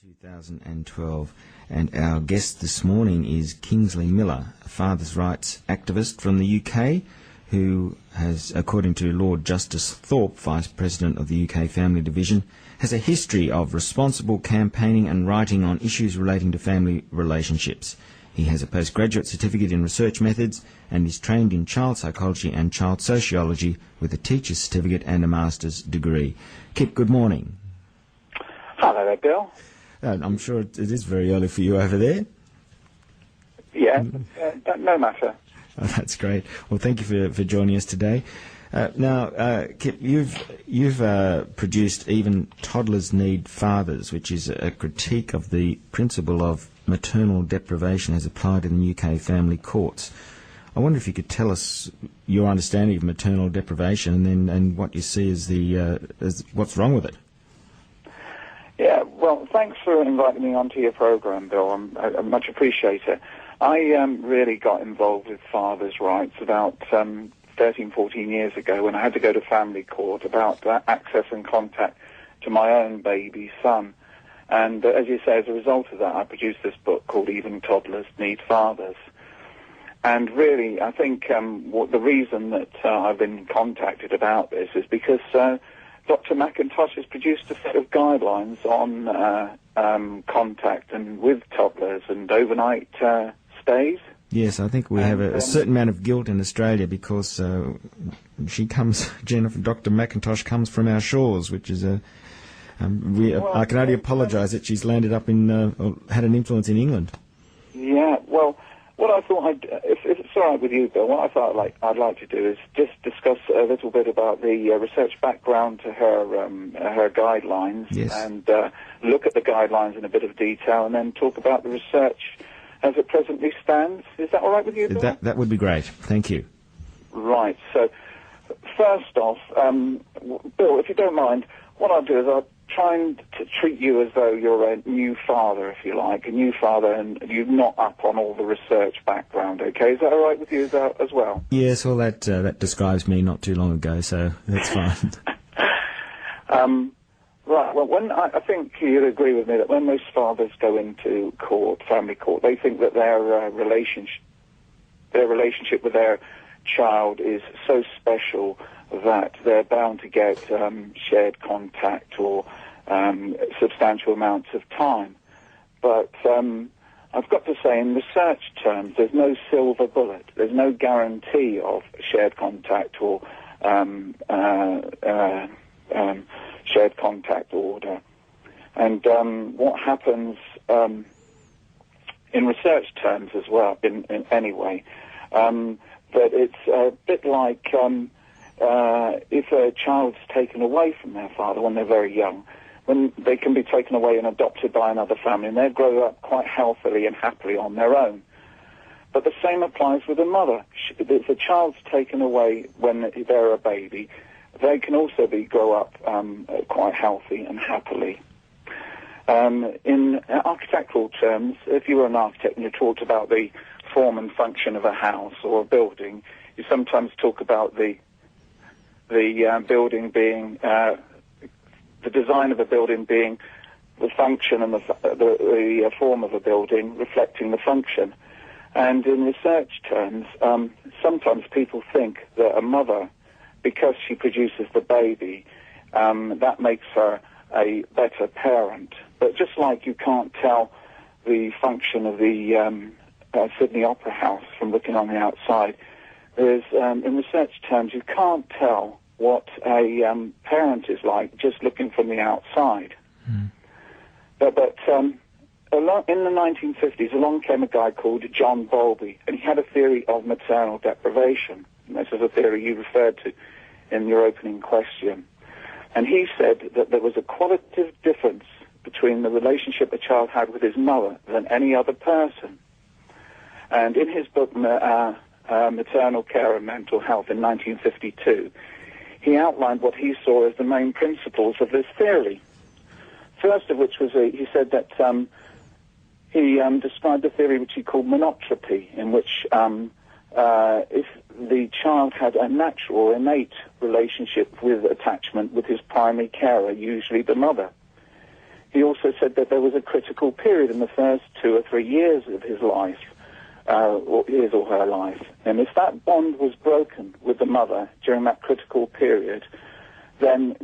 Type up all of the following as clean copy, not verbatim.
2012, and our guest this morning is Kingsley Miller, a father's rights activist from the UK who has, according to Lord Justice Thorpe, Vice President of the UK Family Division, has a history of responsible campaigning and writing on issues relating to family relationships. He has a postgraduate certificate in research methods and is trained in child psychology and child sociology with a teacher's certificate and a master's degree. Kip, good morning. Hello there, Bill. I'm sure it is very early for you over there. Yeah, no matter. Oh, that's great. Well, thank you for joining us today. Now, Kip, you've produced Even Toddlers Need Fathers, which is a critique of the principle of maternal deprivation as applied in the UK family courts. I wonder if you could tell us your understanding of maternal deprivation and what you see as what's wrong with it. Yeah, well, thanks for inviting me onto your program, Bill. I much appreciate it. I really got involved with fathers' rights about 13, 14 years ago when I had to go to family court about access and contact to my own baby son. And as you say, as a result of that, I produced this book called Even Toddlers Need Fathers. And really, I think the reason that I've been contacted about this is because Dr McIntosh has produced a set of guidelines on contact and with toddlers and overnight stays. Yes, I think we have a certain amount of guilt in Australia because Dr McIntosh comes from our shores, which is I can only apologise that she's landed up in, or had an influence in England. Yeah, well, what I thought if it's all right with you, Bill, what I thought I'd like to do is just discuss a little bit about the research background to her guidelines. Yes. And look at the guidelines in a bit of detail, and then talk about the research as it presently stands. Is that all right with you, Bill? That would be great. Thank you. Right. So, first off, Bill, if you don't mind, what I'll do is I'll try to treat you as though you're a new father, if you like, and you're not up on all the research background, okay? Is that all right with you as well? Yes, well, that describes me not too long ago, so that's fine. Right, well, I think you'd agree with me that when most fathers go into court, family court, they think that their relationship with their child is so special that they're bound to get shared contact or substantial amounts of time. But I've got to say, in research terms, there's no silver bullet. There's no guarantee of shared contact or shared contact order. And what happens in research terms as well, in anyway, that it's a bit like if a child's taken away from their father when they're very young, when they can be taken away and adopted by another family, and they grow up quite healthily and happily on their own. But the same applies with a mother. If a child's taken away when they're a baby, they can also grow up quite healthy and happily. In architectural terms, if you were an architect and you talked about the form and function of a house or a building, you sometimes talk about the building being the design of a building being the function and the form of a building reflecting the function. And in research terms, sometimes people think that a mother, because she produces the baby, that makes her a better parent. But just like you can't tell the function of the Sydney Opera House from looking on the outside, there's, in research terms, you can't tell what a parent is like just looking from the outside. Mm. But in the 1950s, along came a guy called John Bowlby, and he had a theory of maternal deprivation. And this is a theory you referred to in your opening question. And he said that there was a qualitative difference between the relationship a child had with his mother than any other person. And in his book, Maternal Care and Mental Health in 1952, he outlined what he saw as the main principles of this theory. First of which was, he said that he described a theory which he called monotropy, in which if the child had a natural or innate relationship with attachment with his primary carer, usually the mother, he also said that there was a critical period in the first 2 or 3 years of his life, or his or her life. And if that bond was broken with the mother during that critical period, then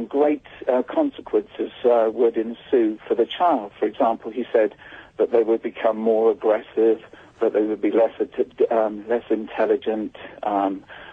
great consequences would ensue for the child. For example, he said that they would become more aggressive, that they would be less intelligent,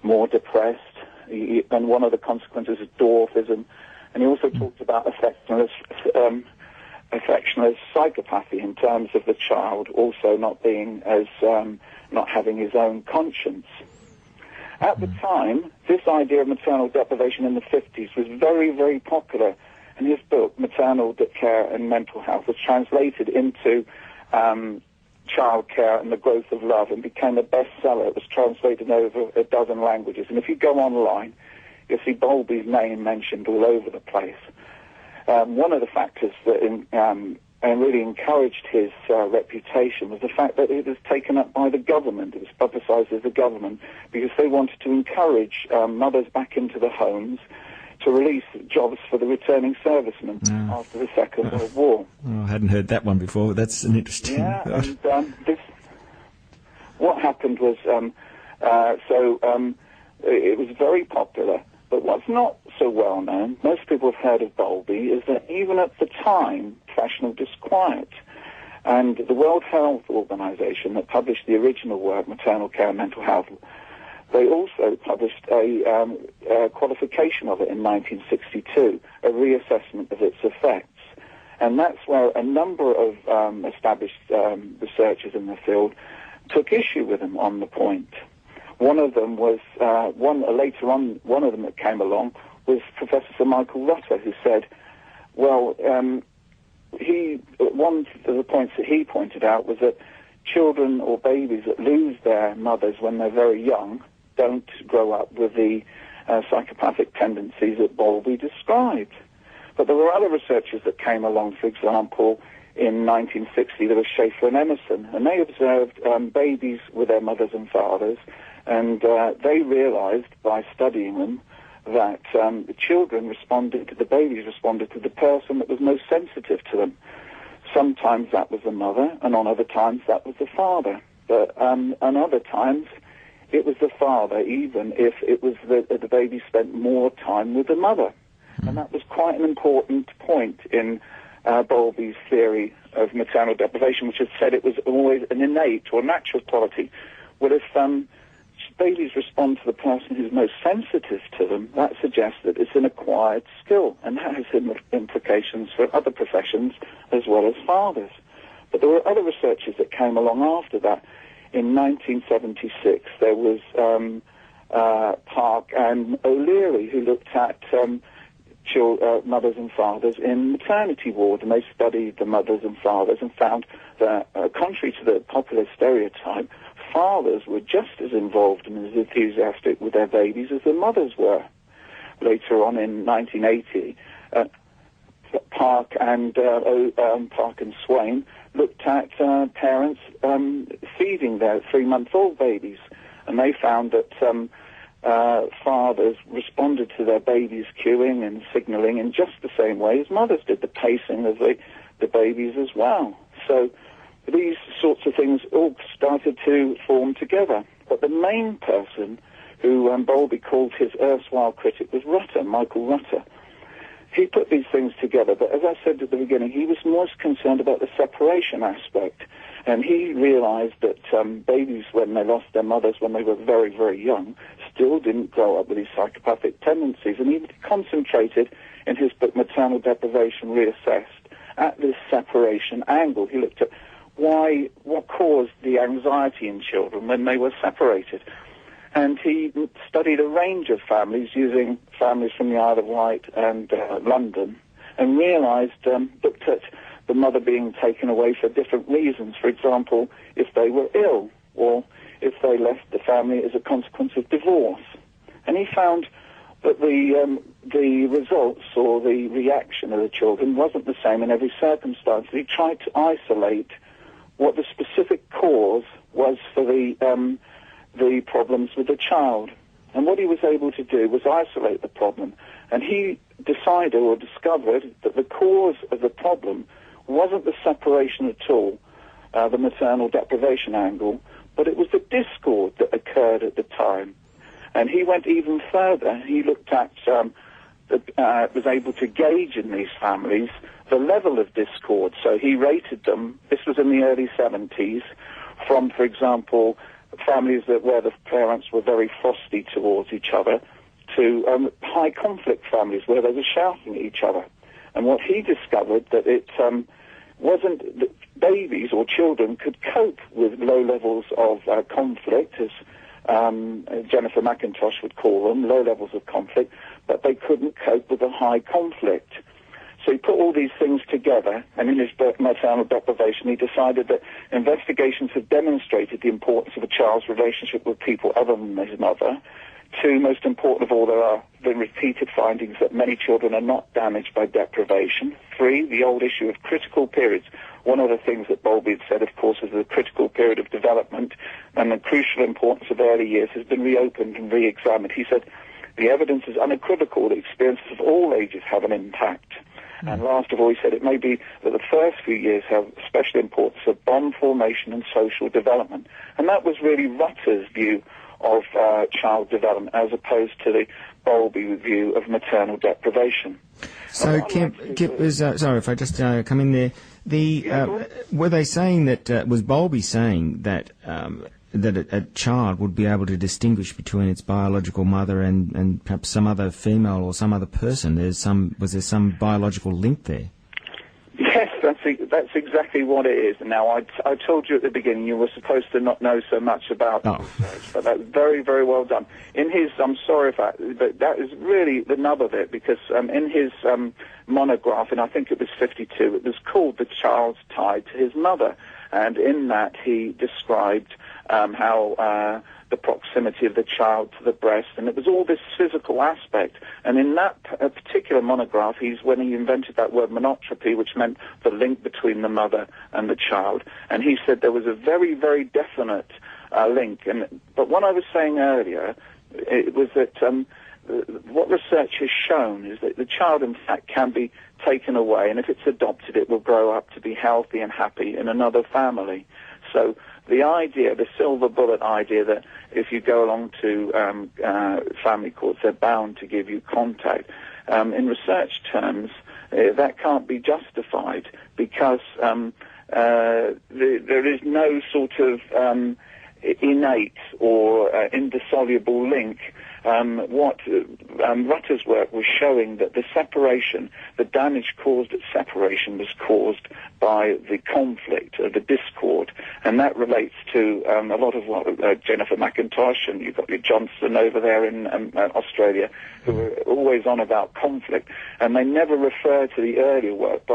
more depressed, and one of the consequences is dwarfism. And he also talked about affectionless psychopathy in terms of the child also not being as not having his own conscience. At the time, this idea of maternal deprivation in the 50s was very, very popular, and his book, Maternal Care and Mental Health, was translated into Child Care and the Growth of Love and became a bestseller. It was translated over a dozen languages. And if you go online, you'll see Bowlby's name mentioned all over the place. One of the factors that really encouraged his reputation was the fact that it was taken up by the government. It was publicised as the government because they wanted to encourage mothers back into the homes to release jobs for the returning servicemen after the Second World War. Oh, I hadn't heard that one before, but that's an interesting... Yeah, and what happened was, it was very popular, but what's not so well known, most people have heard of Bowlby, is that even at the time, professional disquiet, and the World Health Organization that published the original work, Maternal Care and Mental Health, they also published a qualification of it in 1962, a reassessment of its effects. And that's where a number of established researchers in the field took issue with him on the point. One of them was, one of them that came along was Professor Sir Michael Rutter, who said, well, one of the points that he pointed out was that children or babies that lose their mothers when they're very young don't grow up with the psychopathic tendencies that Bowlby described. But there were other researchers that came along. For example, in 1960 there was Schaefer and Emerson, and they observed babies with their mothers and fathers, and they realized by studying them that the babies responded to the person that was most sensitive to them. Sometimes that was the mother, and on other times that was the father. But on other times it was the father, even if it was the baby spent more time with the mother. And that was quite an important point in Bowlby's theory of maternal deprivation, which had said it was always an innate or natural quality. Well, if babies respond to the person who's most sensitive to them, that suggests that it's an acquired skill, and that has implications for other professions as well as fathers. But there were other researchers that came along after that. In 1976, there was Park and O'Leary, who looked at mothers and fathers in maternity ward, and they studied the mothers and fathers and found that, contrary to the popular stereotype, fathers were just as involved and as enthusiastic with their babies as the mothers were. Later on in 1980, Park and Swain looked at parents feeding their 3-month-old babies, and they found that fathers responded to their babies' cueing and signaling in just the same way as mothers did, the pacing of the babies as well. So these sorts of things all started to form together. But the main person who Bowlby called his erstwhile critic was Rutter, Michael Rutter. He put these things together, but as I said at the beginning, he was most concerned about the separation aspect. And he realized that babies, when they lost their mothers when they were very, very young, still didn't grow up with these psychopathic tendencies. And he concentrated in his book, Maternal Deprivation Reassessed, at this separation angle. He looked at what caused the anxiety in children when they were separated. And he studied a range of families, using families from the Isle of Wight and London, and looked at the mother being taken away for different reasons. For example, if they were ill, or if they left the family as a consequence of divorce. And he found that the results or the reaction of the children wasn't the same in every circumstance. He tried to isolate what the specific cause was for the problems with the child. And what he was able to do was isolate the problem And he decided or discovered that the cause of the problem wasn't the separation at all, the maternal deprivation angle, but it was the discord that occurred at the time. And he went even further. He looked at, was able to gauge in these families the level of discord. So he rated them, this was in the early 70s, from, for example, families where the parents were very frosty towards each other, to high conflict families where they were shouting at each other. And what he discovered that it wasn't that babies or children could cope with low levels of conflict, as Jennifer McIntosh would call them, low levels of conflict, but they couldn't cope with a high conflict. So he put all these things together, and in his book, Maternal Deprivation, he decided that investigations have demonstrated the importance of a child's relationship with people other than his mother. Two, most important of all, there are the repeated findings that many children are not damaged by deprivation. Three, the old issue of critical periods. One of the things that Bowlby had said, of course, is the critical period of development, and the crucial importance of early years has been reopened and re-examined. He said, the evidence is unequivocal that experiences of all ages have an impact. And last of all, he said it may be that the first few years have special importance of bond formation and social development. And that was really Rutter's view of child development, as opposed to the Bowlby view of maternal deprivation. So, Kip, sorry if I just come in there. Were they saying that, was Bowlby saying that that a child would be able to distinguish between its biological mother and perhaps some other female or some other person? Was there some biological link there? Yes, that's exactly what it is. Now, I told you at the beginning you were supposed to not know so much about research, but that's very, very well done. In his, I'm sorry if but that is really the nub of it, because in his monograph, and I think it was 52, it was called The Child's Tied to His Mother, and in that he described how the proximity of the child to the breast, and it was all this physical aspect. And in that particular monograph, when he invented that word monotropy, which meant the link between the mother and the child, and he said there was a very, very definite link. But what I was saying earlier, it was that what research has shown is that the child, in fact, can be taken away, and if it's adopted, it will grow up to be healthy and happy in another family. So the idea, the silver bullet idea that if you go along to family courts, they're bound to give you contact, in research terms, that can't be justified, because there is no sort of innate or indissoluble link. What Rutter's work was showing that the separation, the damage caused at separation, was caused by the conflict, the discord, and that relates to a lot of what Jennifer McIntosh, and you've got your Johnson over there in Australia, who are always on about conflict, and they never refer to the earlier work,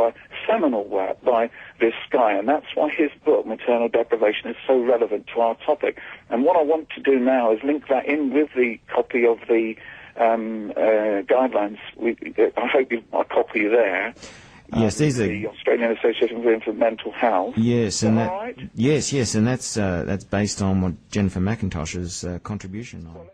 seminal work by this guy, and that's why his book, Maternal Deprivation, is so relevant to our topic. And what I want to do now is link that in with the copy of the guidelines. I hope you've got a copy there. Yes, these are the Australian Association for Infant Mental Health. Yes, and right? yes, and that's based on what Jennifer McIntosh's contribution on.